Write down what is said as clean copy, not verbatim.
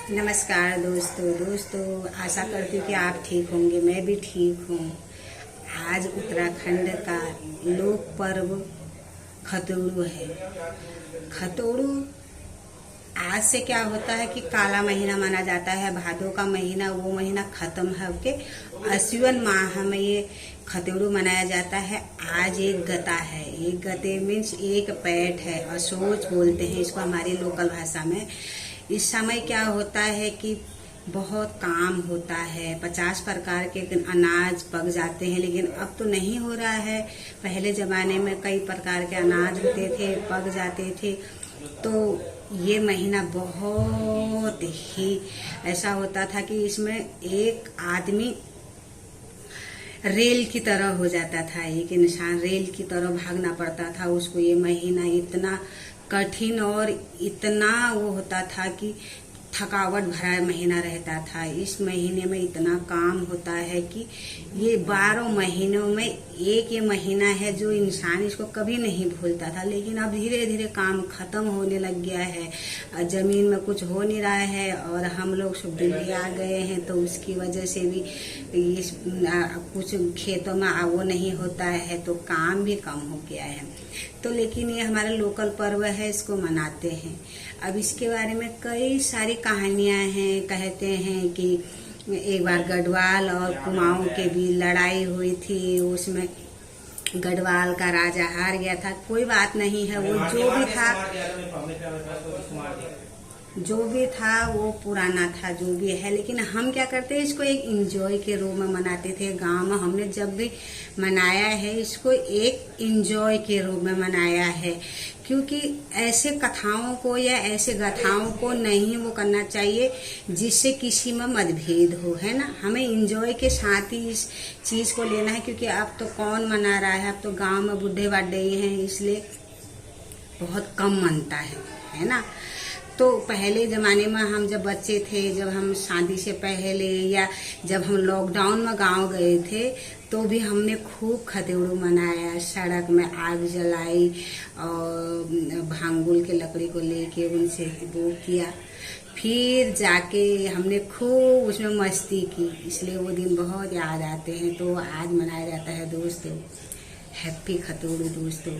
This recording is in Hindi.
नमस्कार दोस्तों आशा करती हूँ कि आप ठीक होंगे। मैं भी ठीक हूँ। आज उत्तराखंड का लोक पर्व खतोड़ू है। खतोड़ू आज से क्या होता है कि काला महीना माना जाता है, भादों का महीना, वो महीना खत्म है के अश्विन माह में ये खतोड़ू मनाया जाता है। आज एक गता है, एक गते मीन्स एक पैठ है, असोच बोलते हैं इसको हमारी लोकल भाषा में। इस समय क्या होता है कि बहुत काम होता है, 50 प्रकार के अनाज पक जाते हैं, लेकिन अब तो नहीं हो रहा है। पहले जमाने में कई प्रकार के अनाज होते थे, पक जाते थे। तो ये महीना बहुत ही ऐसा होता था कि इसमें एक आदमी रेल की तरह हो जाता था, एक इंसान रेल की तरह भागना पड़ता था उसको। ये महीना इतना कठिन और इतना वो होता था कि थकावट भरा महीना रहता था। इस महीने में इतना काम होता है कि ये 12 महीनों में एक ये महीना है जो इंसान इसको कभी नहीं भूलता था। लेकिन अब धीरे धीरे काम खत्म होने लग गया है, जमीन में कुछ हो नहीं रहा है और हम लोग सब दिल्ली आ गए हैं, तो उसकी वजह से भी इस कुछ खेतों में वो नहीं होता है, तो काम भी कम हो गया है। तो लेकिन ये हमारा लोकल पर्व है, इसको मनाते हैं। अब इसके बारे में कई सारी कहानियां हैं। कहते हैं कि एक बार गढ़वाल और कुमाऊं के बीच लड़ाई हुई थी, उसमें गढ़वाल का राजा हार गया था। कोई बात नहीं है, वो जो भी था वो पुराना था, जो भी है। लेकिन हम क्या करते हैं, इसको एक इंजॉय के रूप में मनाते थे। गांव में हमने जब भी मनाया है, इसको एक इंजॉय के रूप में मनाया है, क्योंकि ऐसे कथाओं को या ऐसे गाथाओं को नहीं वो करना चाहिए जिससे किसी में मतभेद हो, है ना। हमें इंजॉय के साथ ही इस चीज को लेना है, क्योंकि अब तो कौन मना रहा है, अब तो गांव में बुढ़े बाढ़े हैं, इसलिए बहुत कम मनता है ना। तो पहले जमाने में हम जब बच्चे थे, जब हम शादी से पहले या जब हम लॉकडाउन में गांव गए थे, तो भी हमने खूब खतोड़ू मनाया। सड़क में आग जलाई और भांगुल के लकड़ी को लेके उनसे वो किया, फिर जाके हमने खूब उसमें मस्ती की। इसलिए वो दिन बहुत याद आते हैं। तो आज मनाया जाता है दोस्तों, हैप्पी खतोड़ू दोस्तों।